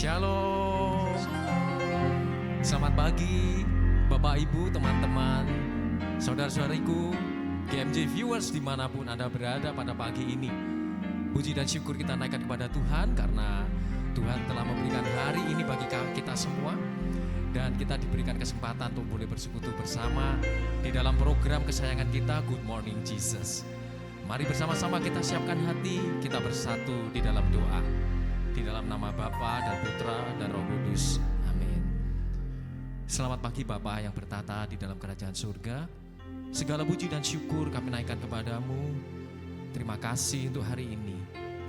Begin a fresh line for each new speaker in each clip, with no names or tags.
Shalom. Selamat pagi Bapak Ibu, teman-teman, saudara-saudariku, GMJ viewers dimanapun Anda berada pada pagi ini. Puji dan syukur kita naikkan kepada Tuhan karena Tuhan telah memberikan hari ini bagi kita semua. Dan kita diberikan kesempatan untuk boleh bersekutu bersama di dalam program kesayangan kita Good Morning Jesus. Mari bersama-sama kita siapkan hati, kita bersatu di dalam doa. Di dalam nama Bapa dan Putra dan Roh Kudus. Amin. Selamat pagi Bapa yang bertata di dalam kerajaan surga. Segala puji dan syukur kami naikkan kepadamu. Terima kasih untuk hari ini.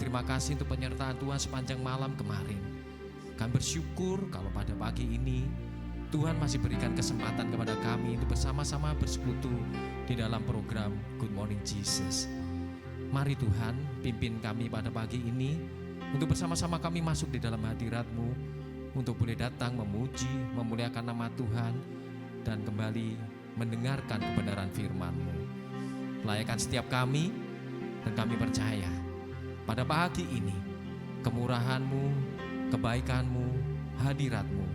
Terima kasih untuk penyertaan Tuhan sepanjang malam kemarin. Kami bersyukur kalau pada pagi ini Tuhan masih berikan kesempatan kepada kami untuk bersama-sama bersekutu di dalam program Good Morning Jesus. Mari Tuhan pimpin kami pada pagi ini untuk bersama-sama kami masuk di dalam hadirat-Mu, untuk boleh datang memuji, memuliakan nama Tuhan, dan kembali mendengarkan kebenaran firman-Mu. Layakkan setiap kami, dan kami percaya, pada pagi ini, kemurahan-Mu, kebaikan-Mu, hadirat-Mu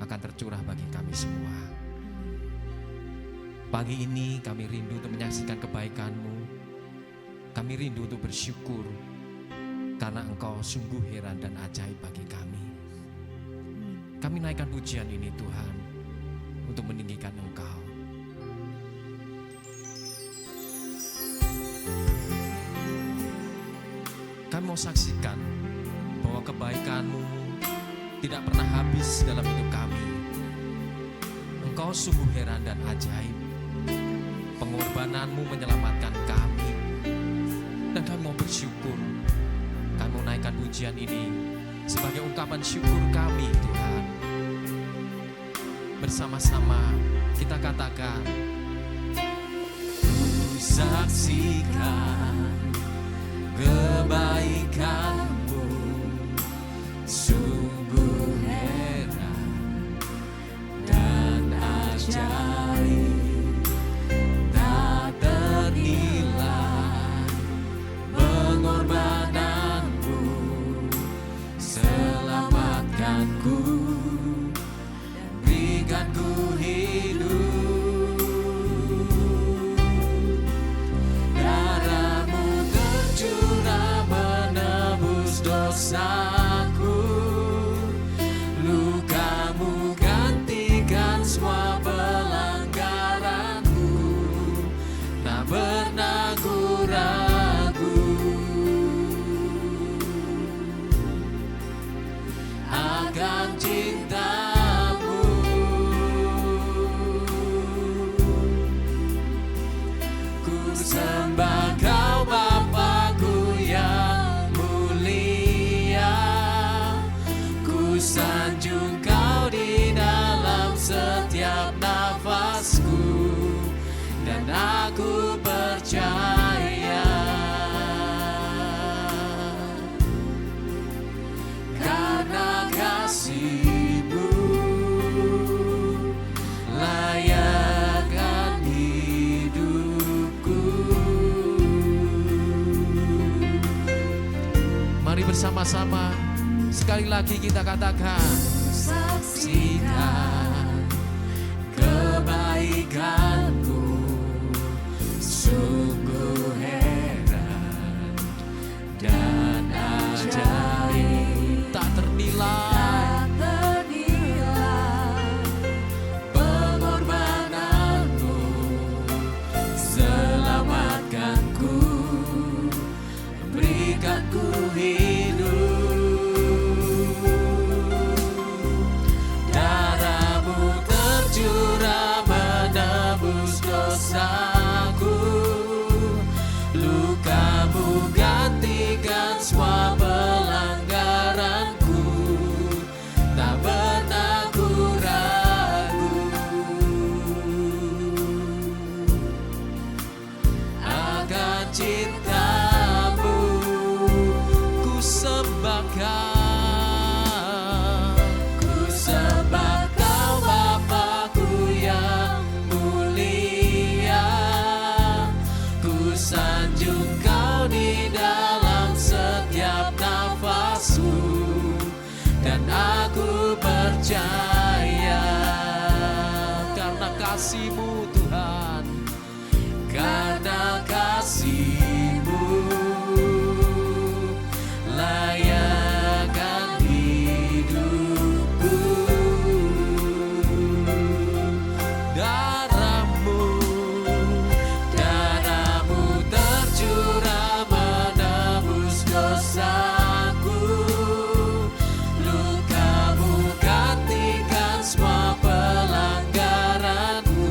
akan tercurah bagi kami semua. Pagi ini kami rindu untuk menyaksikan kebaikan-Mu, kami rindu untuk bersyukur, karena Engkau sungguh heran dan ajaib bagi kami. Kami naikkan pujian ini Tuhan untuk meninggikan Engkau. Kami mau saksikan bahwa kebaikan-Mu tidak pernah habis dalam hidup kami. Engkau sungguh heran dan ajaib. Pengorbanan-Mu menyelamatkan kami. Dan kami mau bersyukur. Kami mau naikkan pujian ini sebagai ungkapan syukur kami Tuhan. Bersama-sama kita katakan, ku saksikan kebaikan-Mu, sungguh heran dan ajaib, tak ternilai pengorbanan-Mu, selamatkanku, berikanku hidup. Darah-Mu tercurah menebus dosaku, luka-Mu gantikan semua pelanggaranku, tak pernah ku ragu akan cinta-Mu. Ku sembah Kau Bapa-Ku yang mulia, ku sanjung Kau di dalam setiap nafasku, dan aku percaya karena kasih-Mu layakkan hidupku. Mari bersama-sama sekali lagi kita katakan, saksikan kebaikan-Mu, sungguh heran dan ajaib, tak ternilai pengorbanan-Mu, selamatkanku, berikanku hidup. Darah-Mu tercurah menebus percaya karena kasih-Mu Tuhan, karena kasih-Mu layakkan hidupku. Darah-Mu tercurah menebus dosaku. Luka-Mu gantikan semua pelanggaranku.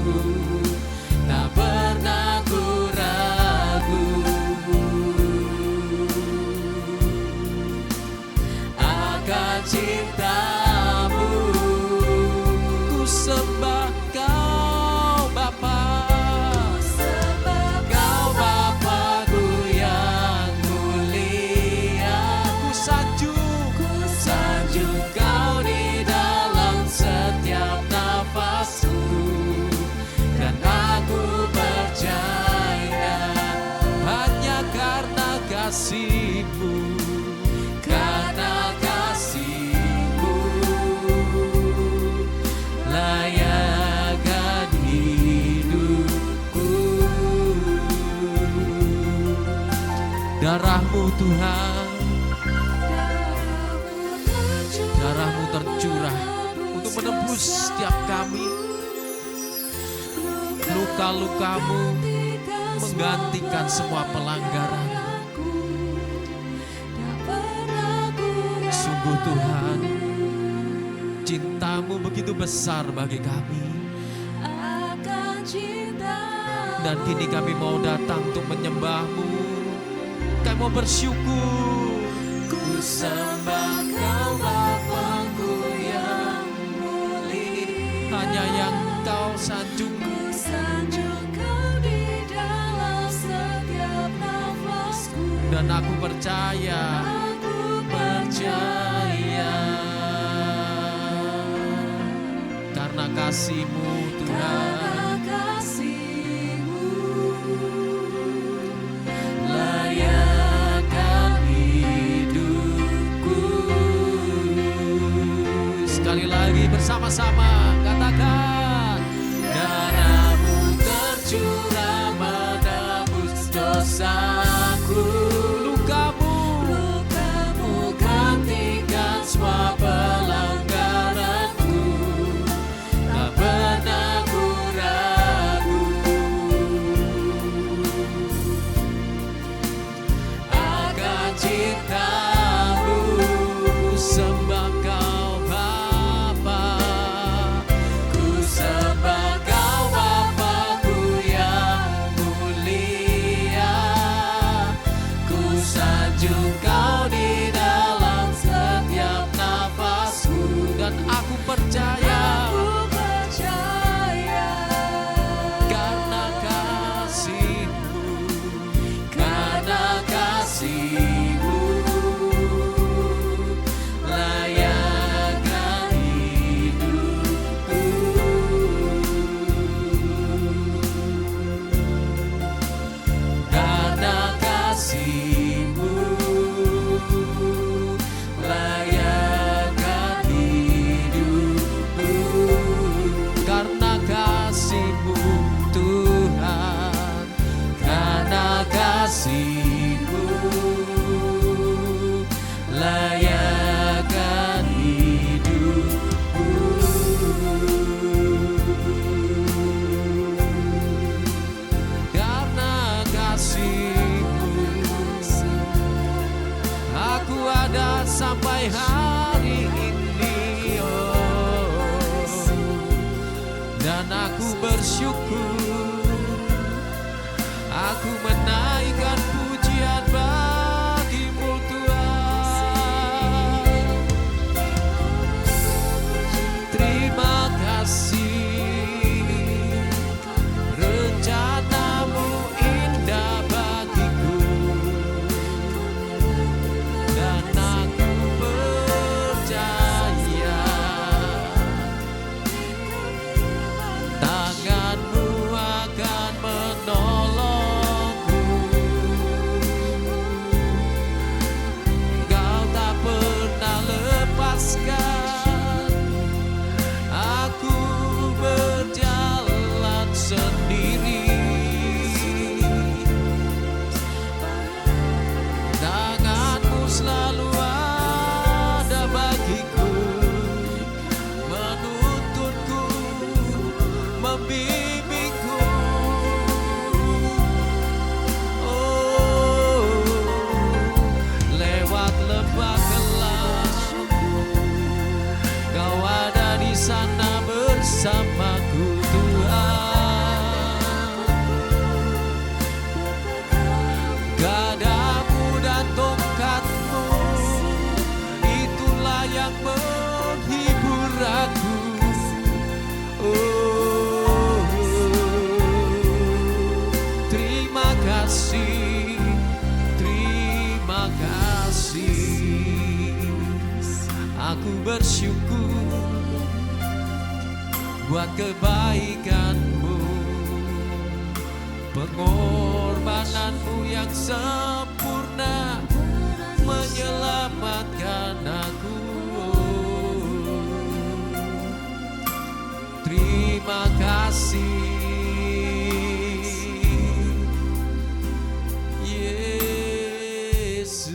Tak pernah ku ragu akan cinta-Mu. Ku sembah Kau Bapa, Kau Bapa-Ku yang mulia. Ku sanjung Kau di dalam setiap nafasku, dan aku percaya hanya karena kasih-Mu, karena kasih-Mu layakkan hidupku. Darah-Mu Tuhan, darah-Mu tercurah untuk menebus setiap kami. Luka-luka-Mu menggantikan semua pelanggaran. Sungguh Tuhan, cinta-Mu begitu besar bagi kami. Dan kini kami mau datang untuk menyembah-Mu. Kami mau bersyukur. Ku sembah Kau Bapa-Ku yang mulia. Hanya yang Kau sanjung.
Kau di dalam setiap nafasku.
Dan aku percaya karena kasih-Mu Tuhan, layakkan hidupku. Sekali lagi bersama-sama katakan, darah-Mu tercurah menebus dosaku. Luka-Mu gantikan semua pelanggaranku. Tak pernah ku ragu akan cinta-Mu. Sembah Kau Bapa, ku sembah Kau Bapa-Ku yang mulia. Ku sanjung Kau di dalam setiap nafasku, dan aku percaya karena kasih-Mu, karena kasih-Mu layakkan hidupku. Karena kasih-Mu layakkan hidupku. Karena kasih-Mu Tuhan, karena kasih-Mu layakkan hidupku. Karena kasih-Mu aku ada sampai hari ini, oh. Dan aku bersyukur, aku menaikkan pujian bagi-Mu Tuhan. Terima kasih, rencana-Mu indah bagiku, dan aku percaya tangan-Mu kasih, terima kasih. Aku bersyukur buat kebaikan-Mu, pengorbananmu yang sempurna menyelamatkan aku. Terima kasih Yesus,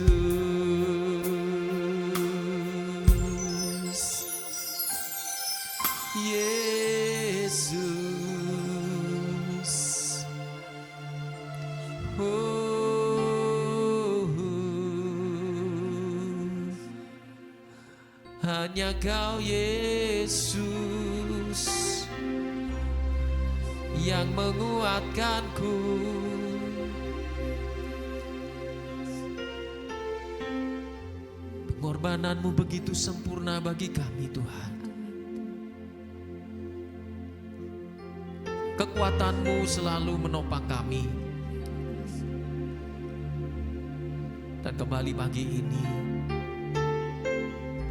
Yesus. Hanya Kau Yesus yang menguatkanku. Pengorbanan-Mu begitu sempurna bagi kami Tuhan. Kekuatan-Mu selalu menopang kami. Dan kembali pagi ini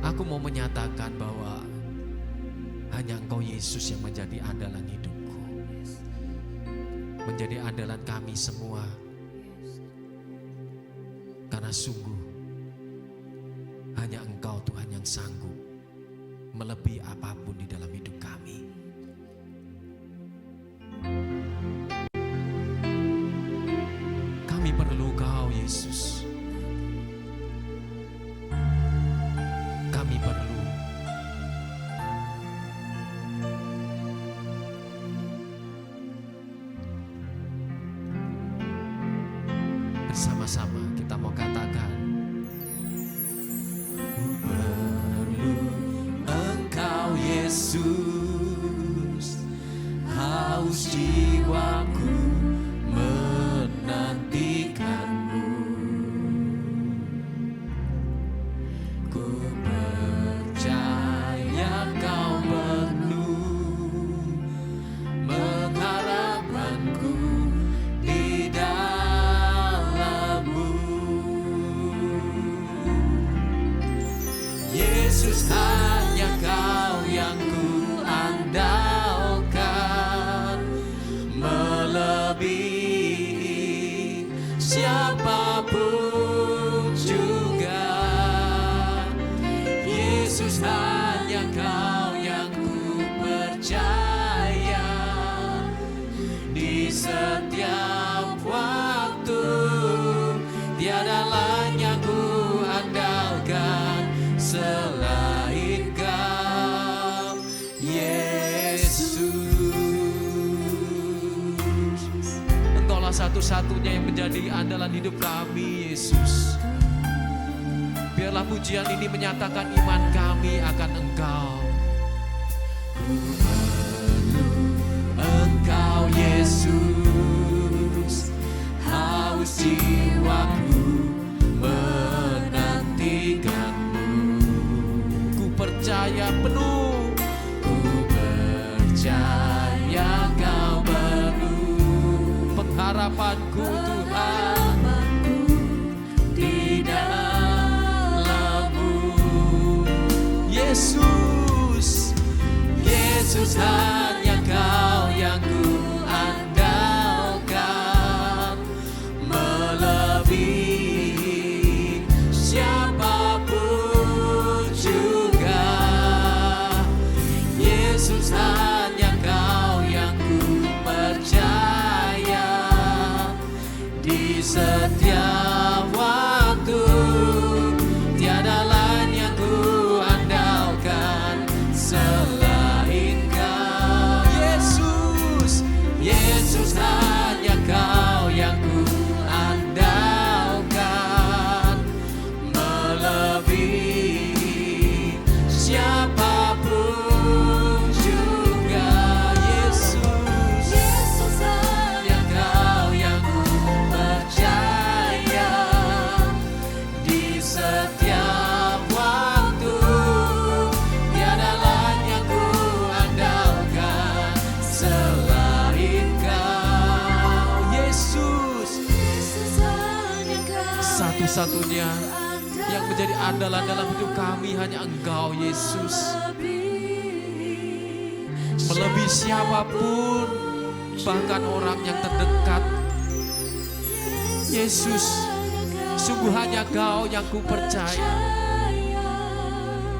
aku mau menyatakan bahwa hanya Engkau Yesus yang menjadi andalan hidupku, menjadi andalan kami semua. Karena sungguh hanya Engkau Tuhan yang sanggup melebihi apapun di dalam hidup kami. Kami perlu Kau Yesus. Kami perlu bersama-sama kita mau katakan, ku perlu Engkau Yesus, haus jiwaku menantikan-Mu. Ku percaya Kau penuh pengharapanku di dalam-Mu. Yesus, hanya Kau yang ku andalkan, melebihi siapapun juga. Yesus, hanya Kau yang ku percaya di setiap waktu. Tiada lain yang ku andalkan selain Kau, Yesus. Engkaulah satu-satunya yang menjadi andalan hidup kami, Yesus. Biarlah pujian ini menyatakan iman kami akan Engkau. Ku perlu Engkau Yesus, haus jiwaku menantikan-Mu. Ku percaya penuh, ku percaya Kau penuh pengharapanku Tuhan di dalam-Mu. Yesus, Yesus, hanya Kau yang ku andalkan, melebihi siapapun juga. Yesus, hanya Kau yang ku percaya di setiap waktu. Tiada lain yang ku andalkan selain Kau, Yesus. Yesus, hanya Kau yang ku andalkan, melebihi siapapun juga. Yesus, Yesus, hanya Kau yang ku percaya satu-satunya yang menjadi andalan dalam hidup kami hanya Engkau, Yesus. Melebihi siapapun, bahkan orang yang terdekat. Yesus, sungguh hanya Kau yang ku percaya.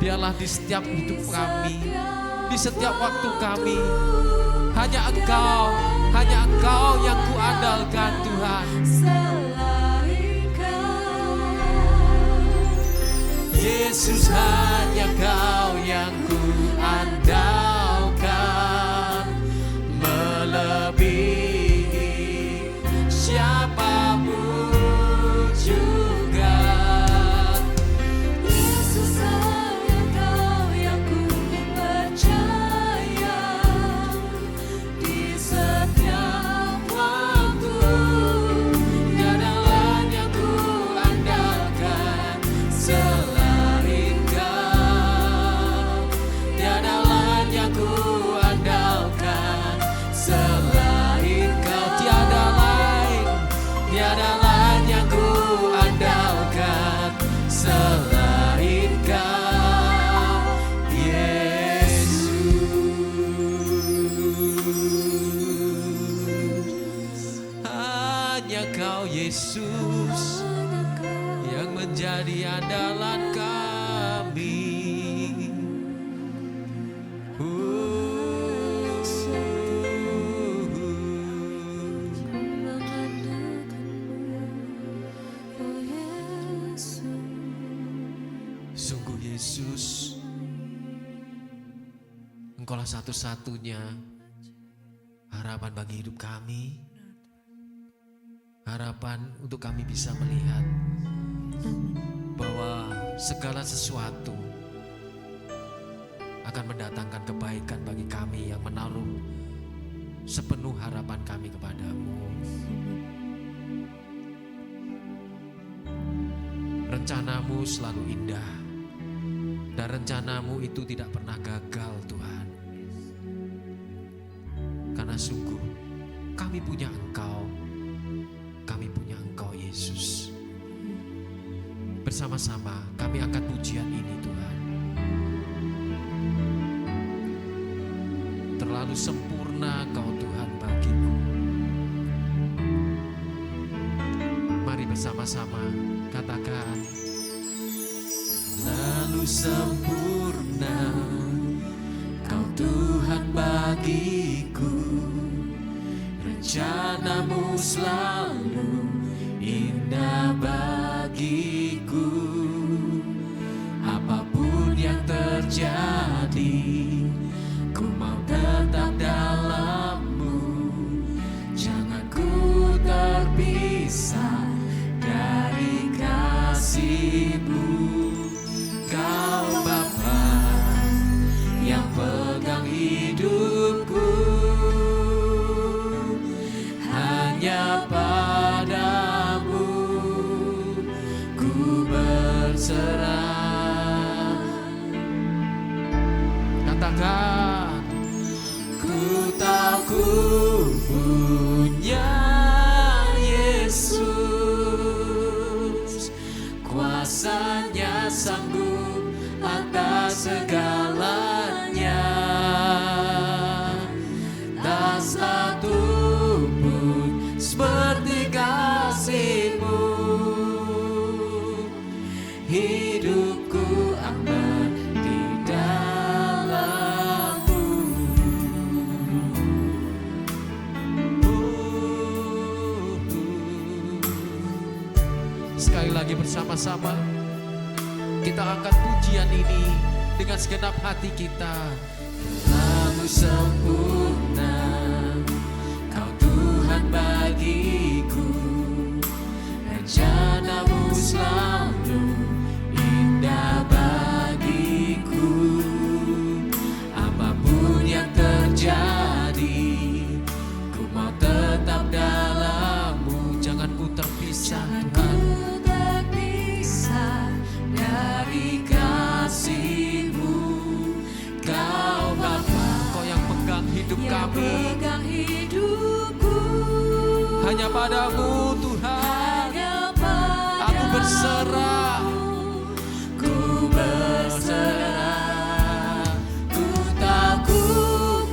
Biarlah di setiap hidup kami, di setiap waktu kami, hanya Engkau yang ku andalkan, Tuhan. Yesus, hanya Kau yang ku andalkan, melebihi siapapun juga.
Yesus, hanya Kau yang ku percaya. Di setiap waktu,
Tiada lain yang ku andalkan selain Kau. Tiada lain yang ku andalkan selain Kau. Tiada lain yang ku andalkan selain Kau, Yesus. Hanya Kau, Yesus, yang menjadi andalan kami. Sungguh Yesus, Engkaulah satu-satunya harapan bagi hidup kami. Harapan untuk kami bisa melihat bahwa segala sesuatu akan mendatangkan kebaikan bagi kami yang menaruh sepenuh harapan kami kepadamu. Rencanamu selalu indah, dan rencanamu itu tidak pernah gagal, Tuhan. Karena sungguh kami punya Engkau, Yesus. Bersama-sama kami angkat pujian ini, Tuhan. Terlalu sempurna Kau, Tuhan, bagiku. Mari bersama-sama katakan, lalu sempurna Kau, Tuhan, bagiku. Rencanamu selalu indah bagiku. Apapun yang terjadi, ku mau tetap dalam-Mu. Jangan ku terpisah dari kasih-Mu. Kau Bapa yang pegang hidupku, hanya padamu ku berserah. Katakan, ku tahu ku punya Yesus, kuasanya sanggup atas segalanya. Tak satu pun seperti kasih-Mu. Hidupku aman di dalam-Mu. Sekali lagi bersama-sama kita angkat pujian ini dengan segenap hati kita. Terlalu sempurna Kau, Tuhan, bagiku. Rencana-Mu selalu indah bagiku. Apapun yang terjadi, ku mau tetap dalam-Mu. Jangan ku terpisah, Tuhan, dari kasih-Mu. Kau Bapa, Kau yang pegang hidup kami. Hanya padamu, Tuhan, aku berserah, ku berserah. Ku tahu ku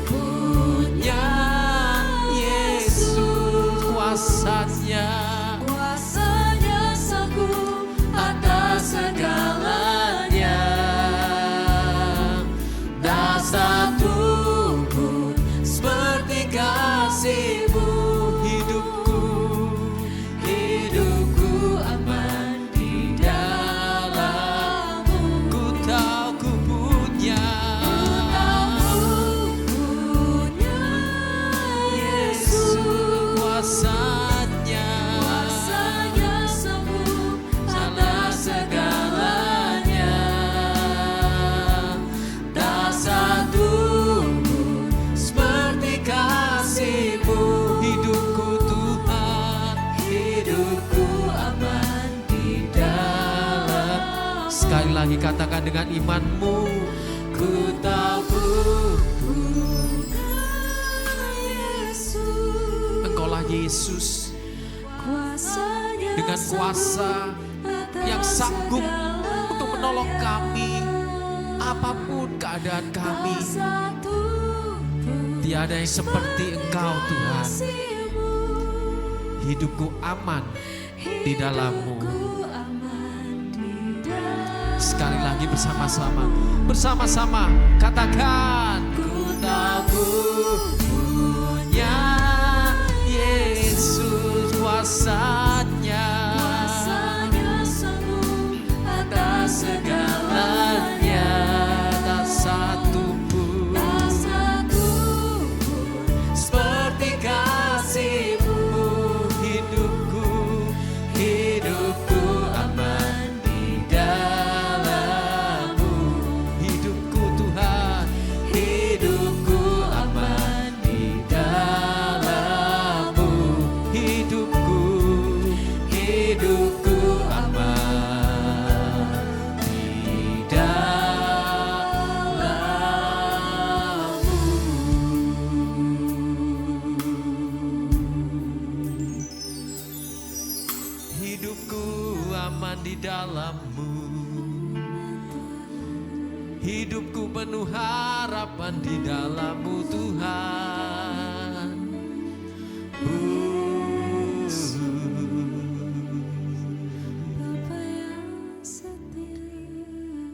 punya Yesus, kuasanya
sanggup atas segalanya.
dasar tubuh seperti kasih-Mu. Hidupku aman di dalam-Mu. Ku tahu ku punya
Yesus,
kuasanya
sanggup
salah segalanya. dasar tubuh seperti kasih-Mu. Hidupku Tuhan, hidupku aman di dalam. Sekali lagi katakan dengan imanmu, ku tahu
Yesus,
Engkaulah Yesus
kuasanya
dengan kuasa yang sanggup untuk menolong kami apapun keadaan kami. Tiada yang seperti Engkau Tuhan. Hidupku aman di dalam-Mu. Sekali lagi bersama-sama katakan, ku tahu punya Yesus, kuasanya atas segalanya. dasar tubuh seperti kasih-Mu. Hidupku aman di dalam-Mu. Hidupku Tuhan, hidupku aman di dalam-Mu. Hidupku aman di dalam-Mu. Hidupku aman di dalam-Mu. Hidupku penuh harapan di dalam-Mu Tuhan.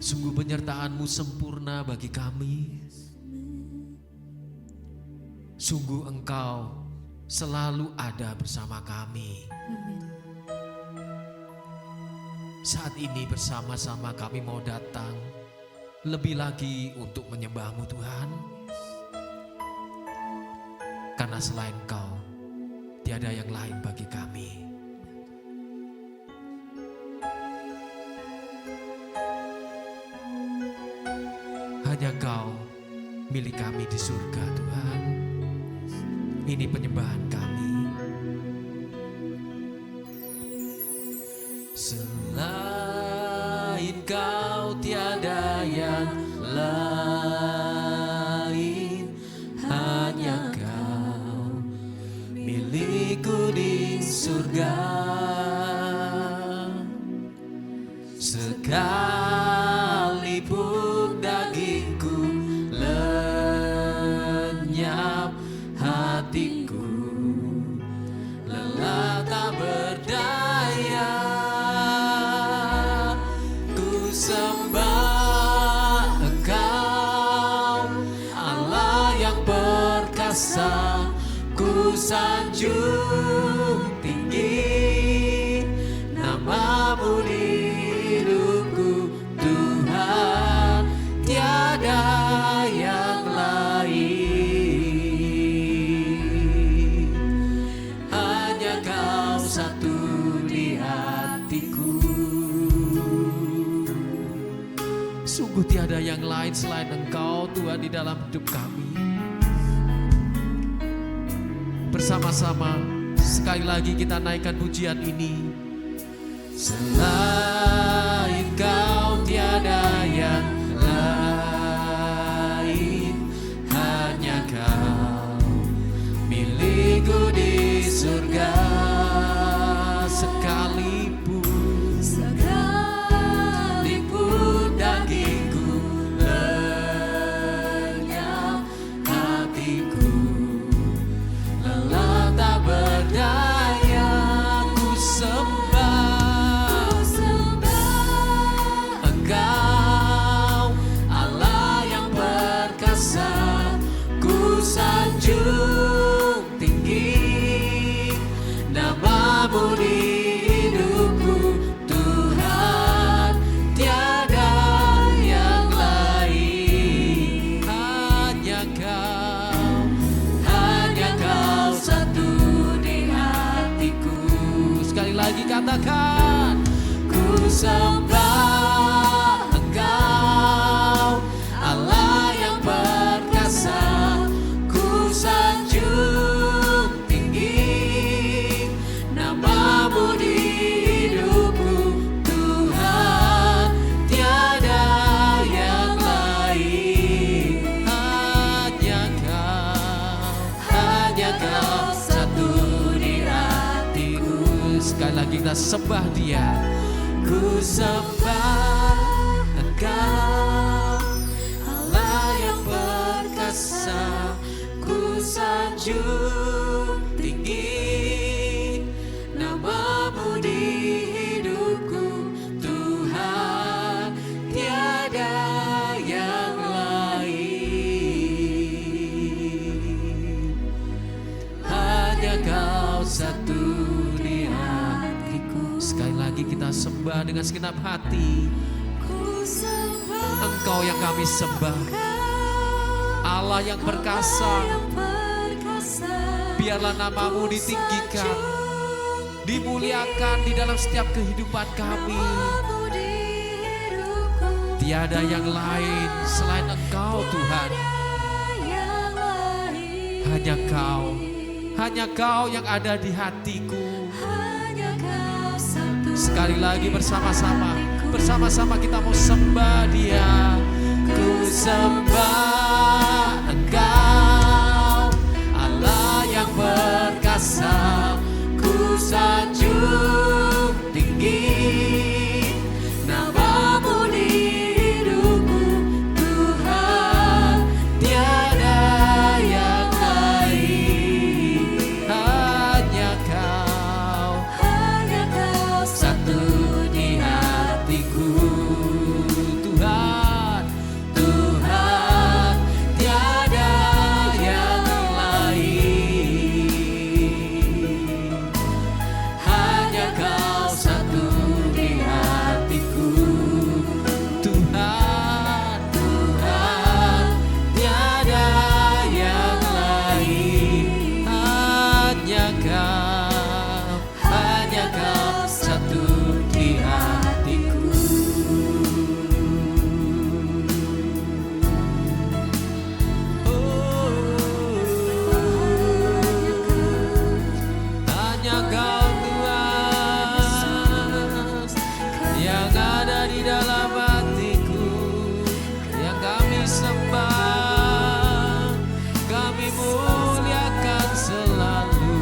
Sungguh penyertaan-Mu sempurna bagi kami. Sungguh Engkau selalu ada bersama kami. Saat ini bersama-sama kami mau datang lebih lagi untuk menyembah-Mu Tuhan. Karena selain Engkau tiada yang lain bagi kami. Hanya Engkau milik kami di surga Tuhan. Ini penyembahan kami. Selain Kau tiada yang lain. Hanya Kau milikku di surga. Sekalipun dagingku lenyap, hatiku lelah tak berdaya. Ku sembah Engkau, Allah yang perkasa. Ku sanjung tinggi nama-Mu di hidupku Tuhan. Tiada yang lain. Hanya Kau satu di hatiku. Sungguh tiada yang lain selain Engkau Tuhan di dalam hidup kami. Bersama-sama sekali lagi kita naikkan pujian ini. Selain Kau tiada yang lain. Hanya Kau milikku di surga. Sekalipun
Namamu di hidupku Tuhan, tiada yang lain. Hanya kau satu di hatiku.
Sekali lagi katakan,
Ku sembah Engkau, Allah yang perkasa. Ku sanjung tinggi namamu di hidupku Tuhan, tiada yang lain. Hanya kau satu di hatiku.
sekali lagi kita sembah Dia.
Ku sembah Engkau, Allah yang perkasa. Ku sanjung tinggi namamu di hidupku Tuhan, tiada yang lain. Hanya kau satu di hatiku.
Sekali lagi kita sembah dengan segenap hati.
Ku sembah
Engkau yang kami sembah, Allah yang perkasa.
yang perkasa.
Biarlah namamu ditinggikan, dimuliakan di dalam setiap kehidupan kami.
Namamu di hidupku,
Tiada yang lain selain Engkau Tuhan.
yang lain.
Hanya Kau yang ada di hatiku.
Hanya kau satu.
Sekali lagi bersama-sama kita mau sembah Dia.
Ku sembah Engkau, Allah yang perkasa. Ku sanjung tinggi namamu di hidupku Tuhan, tiada yang lain. Hanya kau satu di hatiku
Tuhan,
Tuhan, tiada yang lain. Hanya kau satu di hatiku
Tuhan,
Tuhan, tiada yang lain. Hanya kau satu di hatiku.
Hanya Kau Tuhan yang ada di dalam hatiku, yang kami sembah, kami muliakan selalu.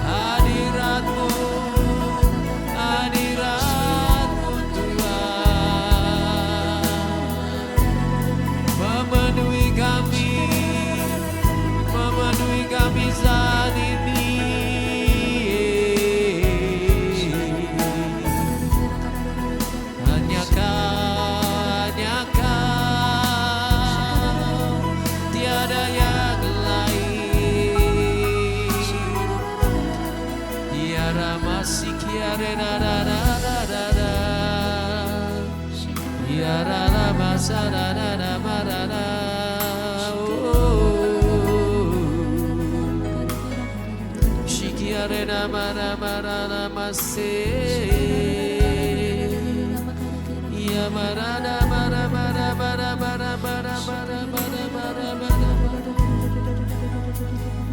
Hadiratmu, hadiratmu Tuhan, memenuhi kami saat ini. Hanya Kau, tiada yang lain. Ya Ramasik ya Renadadadadada, ya Ramasadadadamarada. Shikiarena mara mara mase, ya marada mara mara mara mara mara mara mara mara mara.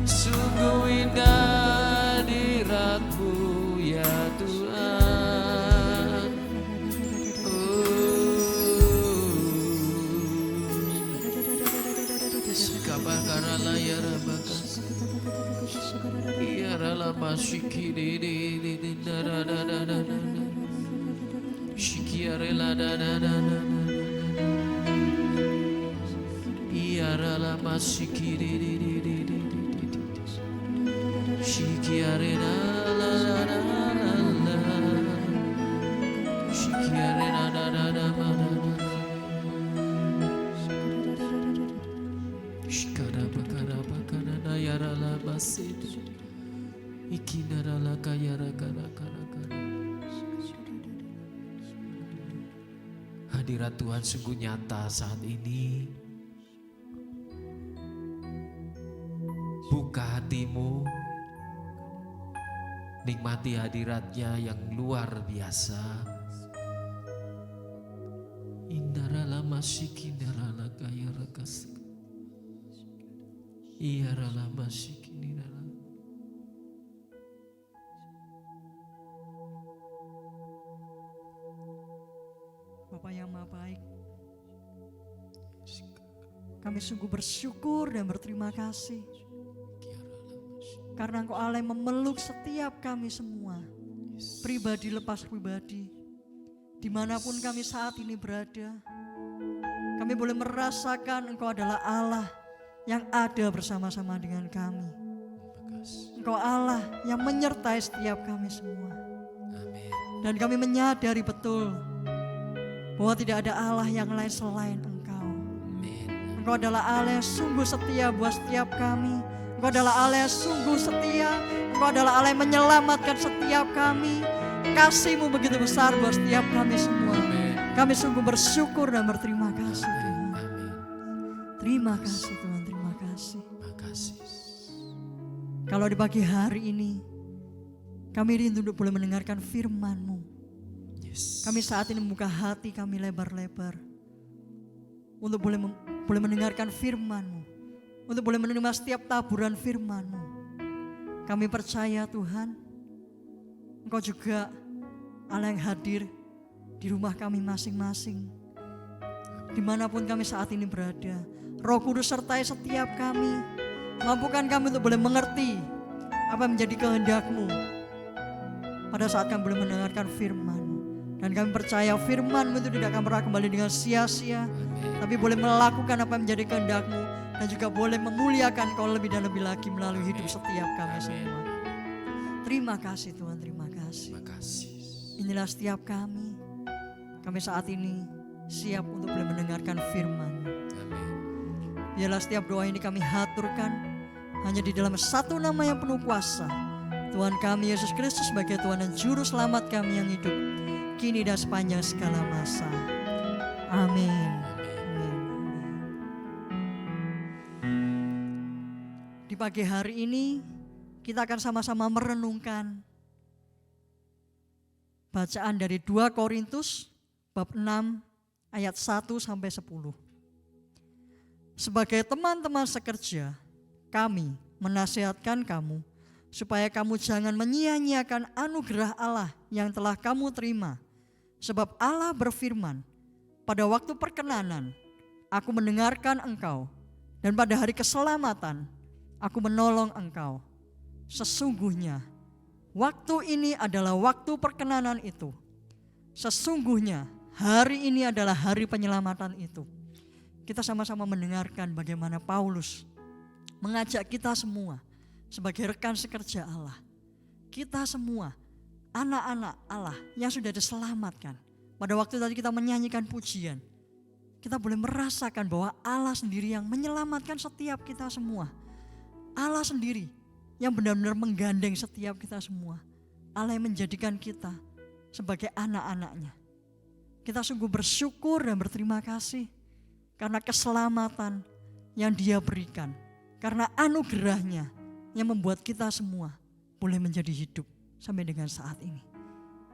Sungguh indah hadiratmu ya Tuhan. Kabar karala ya rabakas. Ya rala masiki di
rela da da da da iya rela masiki di di di di di shiki arena la la la la la shiki arena da da da da shikara bakara bakara da yara la basit ikinara la kayara kara kara kara. Hadirat Tuhan sungguh nyata saat ini. Buka hatimu, nikmati hadiratnya yang luar biasa. Indarala masiki indarala kaya rakas. Iyarala masiki indarala.
Bapak yang Maha Baik, kami sungguh bersyukur dan berterima kasih karena Engkau Allah yang memeluk setiap kami semua, pribadi lepas pribadi, dimanapun kami saat ini berada. Kami boleh merasakan Engkau adalah Allah yang ada bersama-sama dengan kami. Engkau Allah yang menyertai setiap kami semua. Dan kami menyadari betul bahwa tidak ada Allah yang lain selain Engkau. Engkau adalah Allah yang sungguh setia buat setiap kami. Engkau adalah Allah yang sungguh setia. Engkau adalah Allah yang menyelamatkan setiap kami. Kasih-Mu begitu besar buat setiap kami semua. Kami sungguh bersyukur dan berterima kasih Tuhan. Terima kasih Tuhan, terima kasih. Kalau di pagi hari ini kami rindu untuk boleh mendengarkan firman-Mu. Kami saat ini membuka hati kami lebar-lebar untuk boleh mendengarkan firman-Mu, untuk boleh menerima setiap taburan firman-Mu. Kami percaya Tuhan, Engkau juga Allah yang hadir di rumah kami masing-masing, dimanapun kami saat ini berada. Roh Kudus sertai setiap kami, mampukan kami untuk boleh mengerti apa yang menjadi kehendak-Mu pada saat kami boleh mendengarkan firman-Mu. Dan kami percaya firman-Mu itu tidak akan pernah kembali dengan sia-sia, tapi boleh melakukan apa yang menjadi kehendak-Mu dan juga boleh memuliakan Kau lebih dan lebih lagi melalui hidup setiap kami semua. Terima kasih Tuhan, terima kasih. Inilah setiap kami. Kami saat ini siap untuk boleh mendengarkan firman-Mu. Biarlah setiap doa ini kami haturkan hanya di dalam satu nama yang penuh kuasa, Tuhan kami Yesus Kristus sebagai Tuhan dan Juru Selamat kami yang hidup, kini dan sepanjang segala masa. Amin. Di pagi hari ini kita akan sama-sama merenungkan bacaan dari 2 Korintus bab 6 ayat 1 sampai 10. Sebagai teman-teman sekerja, kami menasihatkan kamu supaya kamu jangan menyia-nyiakan anugerah Allah yang telah kamu terima. Sebab Allah berfirman, pada waktu perkenanan aku mendengarkan engkau, dan pada hari keselamatan aku menolong engkau. Sesungguhnya waktu ini adalah waktu perkenanan itu. Sesungguhnya hari ini adalah hari penyelamatan itu. Kita sama-sama mendengarkan bagaimana Paulus mengajak kita semua sebagai rekan sekerja Allah. Kita semua anak-anak Allah yang sudah diselamatkan. Pada waktu tadi kita menyanyikan pujian, kita boleh merasakan bahwa Allah sendiri yang menyelamatkan setiap kita semua. Allah sendiri yang benar-benar menggandeng setiap kita semua. Allah yang menjadikan kita sebagai anak-anaknya. Kita sungguh bersyukur dan berterima kasih karena keselamatan yang Dia berikan, karena anugerahnya yang membuat kita semua boleh menjadi hidup sampai dengan saat ini.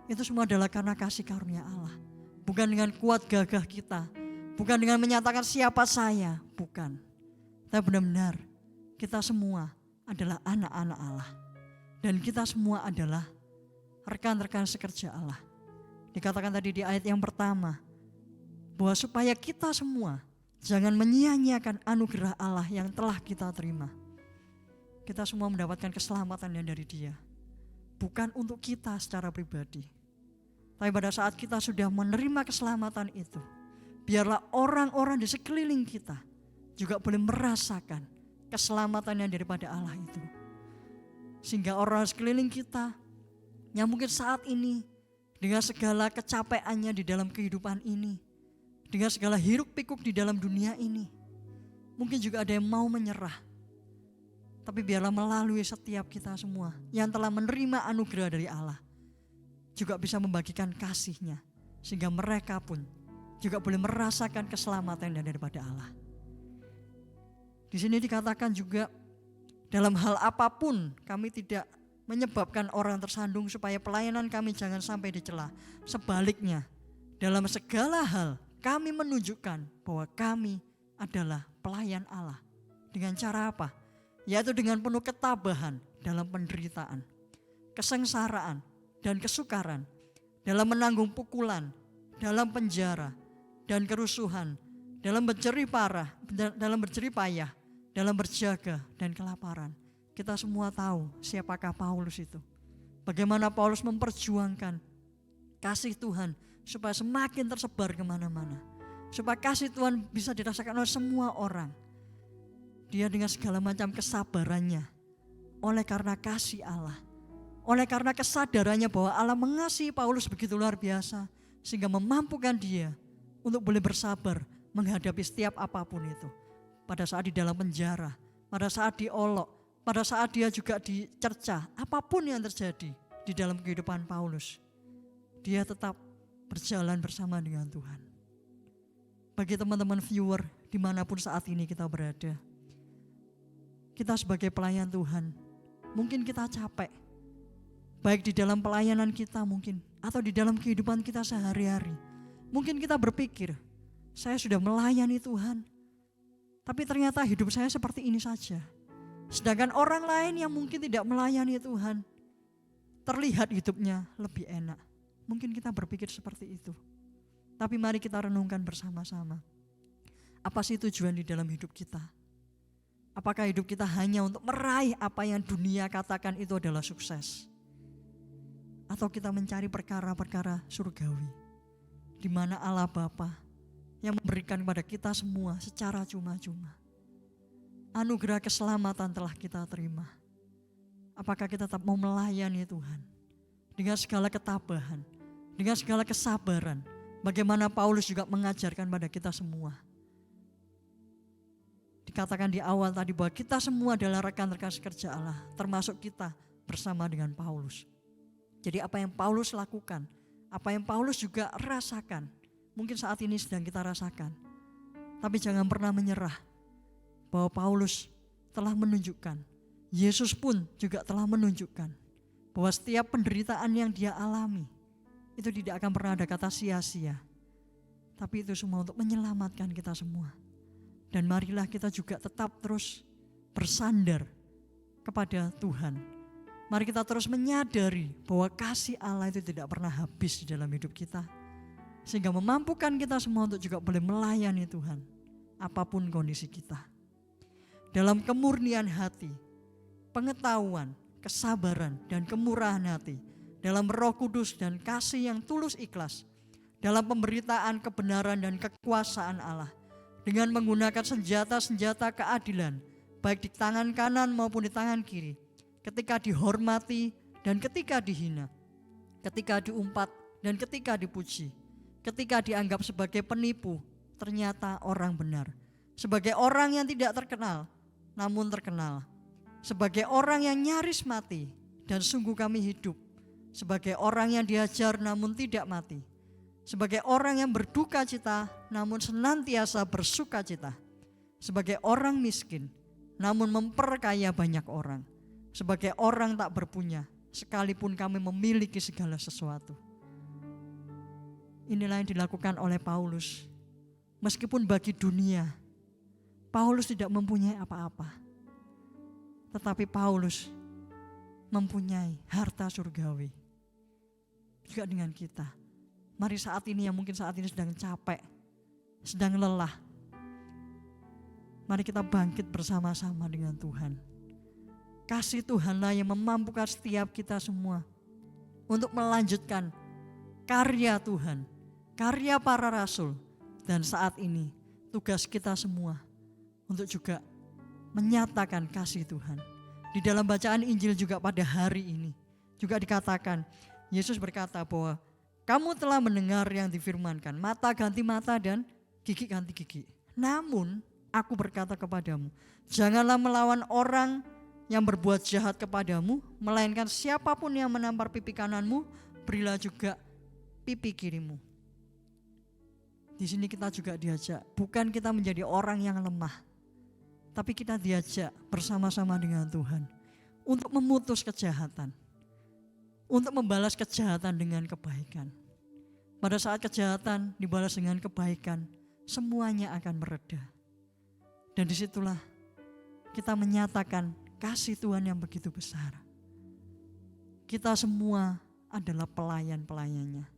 Itu semua adalah karena kasih karunia Allah. Bukan dengan kuat gagah kita, bukan dengan menyatakan siapa saya, bukan. Tapi benar-benar kita semua adalah anak-anak Allah. Dan kita semua adalah rekan-rekan sekerja Allah. Dikatakan tadi di ayat yang pertama, bahwa supaya kita semua jangan menyia-nyiakan anugerah Allah yang telah kita terima. Kita semua mendapatkan keselamatan yang dari Dia. Bukan untuk kita secara pribadi, Tapi pada saat kita sudah menerima keselamatan itu, biarlah orang-orang di sekeliling kita juga boleh merasakan keselamatan yang daripada Allah itu. Sehingga orang sekeliling kita yang mungkin saat ini dengan segala kecapeannya di dalam kehidupan ini, dengan segala hiruk pikuk di dalam dunia ini, mungkin juga ada yang mau menyerah. Tapi biarlah melalui setiap kita semua yang telah menerima anugerah dari Allah, juga bisa membagikan kasih-Nya, sehingga mereka pun juga boleh merasakan keselamatan yang daripada Allah. Di sini dikatakan juga, dalam hal apapun kami tidak menyebabkan orang tersandung supaya pelayanan kami jangan sampai dicela. Sebaliknya, dalam segala hal kami menunjukkan bahwa kami adalah pelayan Allah. Dengan cara apa? Yaitu dengan penuh ketabahan dalam penderitaan, kesengsaraan, dan kesukaran, dalam menanggung pukulan, dalam penjara, dan kerusuhan, dalam berjerih payah, dalam berjaga dan kelaparan. Kita semua tahu siapakah Paulus itu. Bagaimana Paulus memperjuangkan kasih Tuhan supaya semakin tersebar kemana-mana. Supaya kasih Tuhan bisa dirasakan oleh semua orang. Dia dengan segala macam kesabarannya, oleh karena kasih Allah, oleh karena kesadarannya bahwa Allah mengasihi Paulus begitu luar biasa, sehingga memampukan dia untuk boleh bersabar menghadapi setiap apapun itu. Pada saat di dalam penjara, pada saat diolok, pada saat dia juga dicerca, apapun yang terjadi di dalam kehidupan Paulus, dia tetap berjalan bersama dengan Tuhan. Bagi teman-teman viewer dimanapun saat ini kita berada, kita sebagai pelayan Tuhan, mungkin kita capek, baik di dalam pelayanan kita mungkin, atau di dalam kehidupan kita sehari-hari. Mungkin kita berpikir, saya sudah melayani Tuhan, tapi ternyata hidup saya seperti ini saja. Sedangkan orang lain yang mungkin tidak melayani Tuhan, terlihat hidupnya lebih enak. Mungkin kita berpikir seperti itu. Tapi mari kita renungkan bersama-sama. Apa sih tujuan di dalam hidup kita? Apakah hidup kita hanya untuk meraih apa yang dunia katakan itu adalah sukses? Atau kita mencari perkara-perkara surgawi, di mana Allah Bapa yang memberikan kepada kita semua secara cuma-cuma. Anugerah keselamatan telah kita terima. Apakah kita tetap mau melayani Tuhan dengan segala ketabahan, dengan segala kesabaran? Bagaimana Paulus juga mengajarkan pada kita semua. Dikatakan di awal tadi bahwa kita semua adalah rekan-rekan sekerja Allah, termasuk kita bersama dengan Paulus. Jadi apa yang Paulus lakukan, apa yang Paulus juga rasakan, mungkin saat ini sedang kita rasakan. Tapi jangan pernah menyerah, bahwa Paulus telah menunjukkan, Yesus pun juga telah menunjukkan, bahwa setiap penderitaan yang dia alami, itu tidak akan pernah ada kata sia-sia. Tapi itu semua untuk menyelamatkan kita semua. Dan marilah kita juga tetap terus bersandar kepada Tuhan. Mari kita terus menyadari bahwa kasih Allah itu tidak pernah habis di dalam hidup kita. Sehingga memampukan kita semua untuk juga boleh melayani Tuhan, apapun kondisi kita. Dalam kemurnian hati, pengetahuan, kesabaran, dan kemurahan hati, dalam Roh Kudus dan kasih yang tulus ikhlas, dalam pemberitaan kebenaran dan kekuasaan Allah, dengan menggunakan senjata-senjata keadilan, baik di tangan kanan maupun di tangan kiri, ketika dihormati dan ketika dihina, ketika diumpat dan ketika dipuji, ketika dianggap sebagai penipu, ternyata orang benar, sebagai orang yang tidak terkenal, namun terkenal, sebagai orang yang nyaris mati, dan sungguh kami hidup, sebagai orang yang dihajar namun tidak mati, sebagai orang yang berduka cita namun senantiasa bersuka cita, sebagai orang miskin namun memperkaya banyak orang, sebagai orang tak berpunya sekalipun kami memiliki segala sesuatu. Inilah yang dilakukan oleh Paulus. Meskipun bagi dunia Paulus tidak mempunyai apa-apa, tetapi Paulus mempunyai harta surgawi. Juga dengan kita. Mari saat ini yang mungkin saat ini sedang capek, sedang lelah, mari kita bangkit bersama-sama dengan Tuhan. Kasih Tuhanlah yang memampukan setiap kita semua untuk melanjutkan karya Tuhan, karya para rasul, dan saat ini tugas kita semua untuk juga menyatakan kasih Tuhan. Di dalam bacaan Injil juga pada hari ini juga dikatakan, Yesus berkata bahwa kamu telah mendengar yang difirmankan, mata ganti mata dan gigi ganti gigi. Namun aku berkata kepadamu, janganlah melawan orang yang berbuat jahat kepadamu, melainkan siapapun yang menampar pipi kananmu, berilah juga pipi kirimu. Di sini kita juga diajak, bukan kita menjadi orang yang lemah, tapi kita diajak bersama-sama dengan Tuhan untuk memutus kejahatan, untuk membalas kejahatan dengan kebaikan. Pada saat kejahatan dibalas dengan kebaikan, semuanya akan mereda. Dan disitulah kita menyatakan kasih Tuhan yang begitu besar. Kita semua adalah pelayan-pelayannya.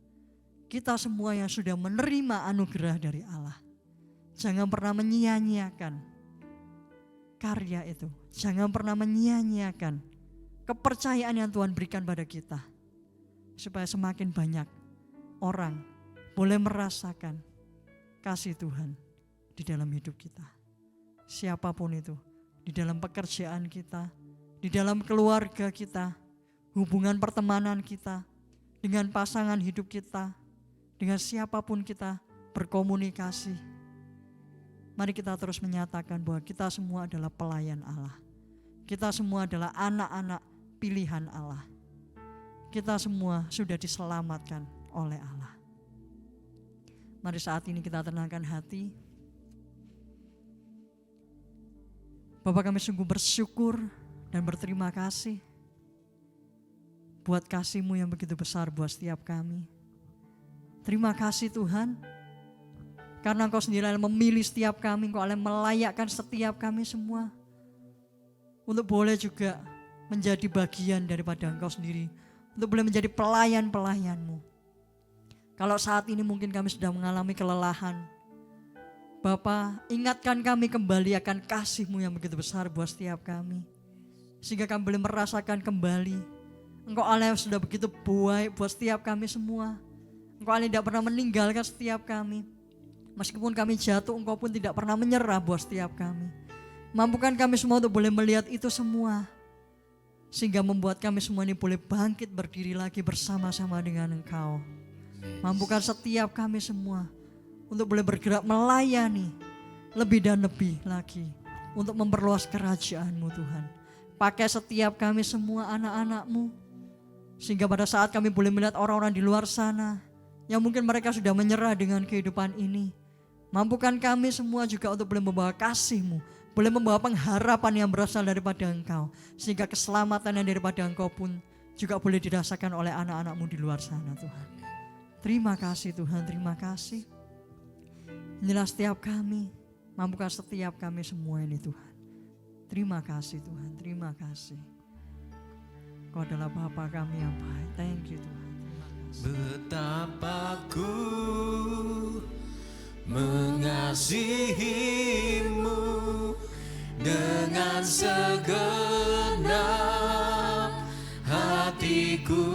Kita semua yang sudah menerima anugerah dari Allah. Jangan pernah menyia-nyiakan karya itu. Jangan pernah menyia-nyiakan kepercayaan yang Tuhan berikan pada kita. Supaya semakin banyak orang boleh merasakan kasih Tuhan di dalam hidup kita. Siapapun itu, di dalam pekerjaan kita, di dalam keluarga kita, hubungan pertemanan kita, dengan pasangan hidup kita, dengan siapapun kita berkomunikasi. Mari kita terus menyatakan bahwa kita semua adalah pelayan Allah. Kita semua adalah anak-anak pilihan Allah. Kita semua sudah diselamatkan oleh Allah. Mari saat ini kita tenangkan hati. Bapak, kami sungguh bersyukur dan berterima kasih buat kasih-Mu yang begitu besar buat setiap kami. Terima kasih Tuhan, karena Engkau sendiri yang memilih setiap kami, Engkau yang melayakkan setiap kami semua untuk boleh juga menjadi bagian daripada Engkau sendiri, untuk boleh menjadi pelayan-pelayan-Mu. Kalau saat ini mungkin kami sudah mengalami kelelahan, Bapa, ingatkan kami kembali akan kasih-Mu yang begitu besar buat setiap kami. Sehingga kami boleh merasakan kembali Engkau Allah yang sudah begitu baik buat setiap kami semua. Engkau Allah tidak pernah meninggalkan setiap kami. Meskipun kami jatuh, Engkau pun tidak pernah menyerah buat setiap kami. Mampukan kami semua untuk boleh melihat itu semua. Sehingga membuat kami semua ini boleh bangkit berdiri lagi bersama-sama dengan Engkau. Mampukan setiap kami semua untuk boleh bergerak melayani lebih dan lebih lagi untuk memperluas kerajaan-Mu Tuhan. Pakai setiap kami semua anak-anak-Mu, sehingga pada saat kami boleh melihat orang-orang di luar sana yang mungkin mereka sudah menyerah dengan kehidupan ini, mampukan kami semua juga untuk boleh membawa kasih-Mu, boleh membawa pengharapan yang berasal daripada Engkau, sehingga keselamatan yang daripada Engkau pun juga boleh dirasakan oleh anak-anak-Mu di luar sana Tuhan. Terima kasih Tuhan, terima kasih. Inilah setiap kami, mampukan setiap kami semua ini Tuhan. Terima kasih Tuhan, terima kasih. Kau adalah Bapa kami yang baik. Thank you Tuhan, terima kasih.
Betapa ku mengasihi-Mu dengan segenap hatiku.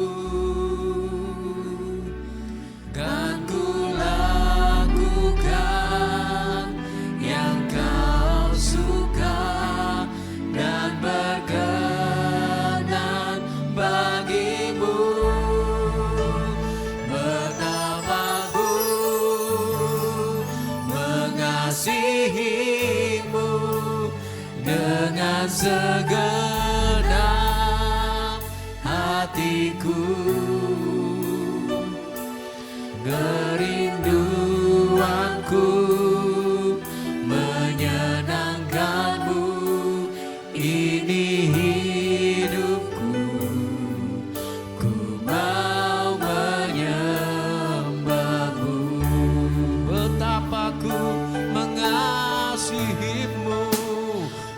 Kan ku lakukan yang Kau suka dan berkenan bagi-Mu. Betapa ku mengasihi-Mu dengan segenap hatiku. Kerinduanku menyenangkan-Mu, ini hidupku, ku mau menyembah-Mu. Betapa ku mengasihi-Mu,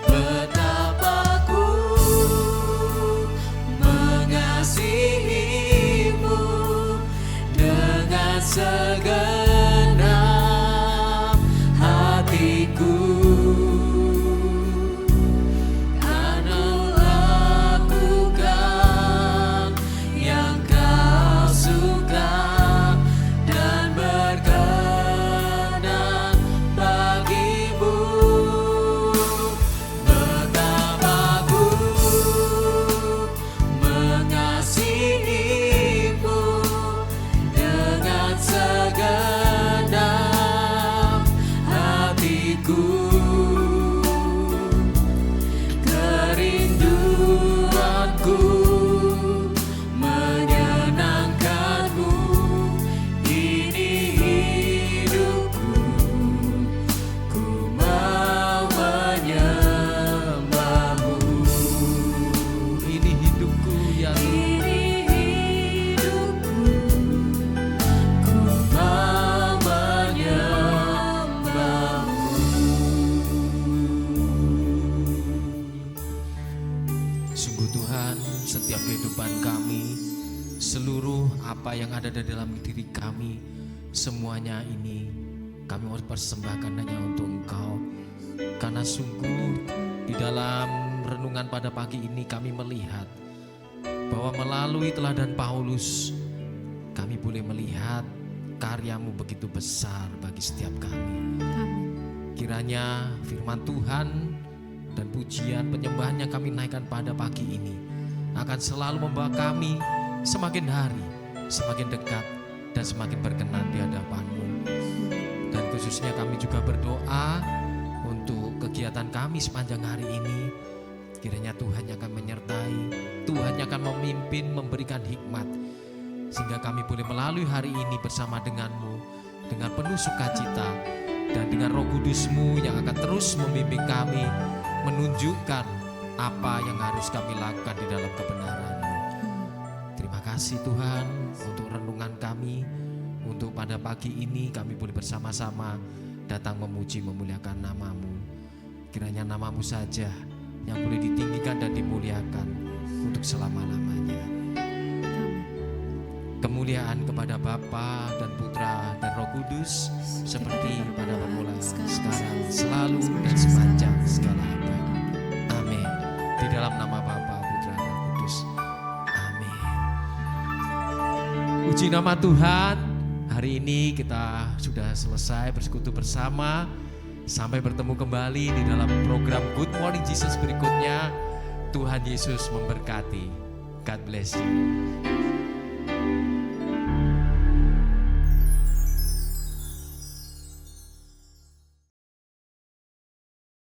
betapa ku mengasihi-Mu dengan apa yang ada di dalam diri kami, semuanya ini kami mau persembahkan hanya untuk Engkau. Karena sungguh di dalam renungan pada pagi ini kami melihat bahwa melalui teladan Paulus kami boleh melihat karya-Mu begitu besar bagi setiap kami. Kiranya firman Tuhan dan pujian penyembahan yang kami naikkan pada pagi ini akan selalu membawa kami semakin hari semakin dekat dan semakin berkenan di hadapan-Mu. Dan khususnya kami juga berdoa untuk kegiatan kami sepanjang hari ini. Kiranya Tuhan yang akan menyertai, Tuhan yang akan memimpin, memberikan hikmat, sehingga kami boleh melalui hari ini bersama dengan-Mu dengan penuh sukacita, dan dengan Roh Kudus-Mu yang akan terus membimbing kami, menunjukkan apa yang harus kami lakukan di dalam kebenaran-Mu. Terima kasih Tuhan untuk renungan kami, untuk pada pagi ini kami boleh bersama-sama datang memuji memuliakan nama-Mu. Kiranya nama-Mu saja yang boleh ditinggikan dan dimuliakan untuk selama-lamanya. Kemuliaan kepada Bapa dan Putra dan Roh Kudus seperti pada permulaan, sekarang, selalu dan sepanjang segala abad. Amin. Di dalam nama Bapa, Putra dan Kudus. Amin. Puji nama Tuhan. Hari ini kita sudah selesai bersekutu bersama. Sampai bertemu kembali di dalam program Good Morning Jesus berikutnya. Tuhan Yesus memberkati. God bless you.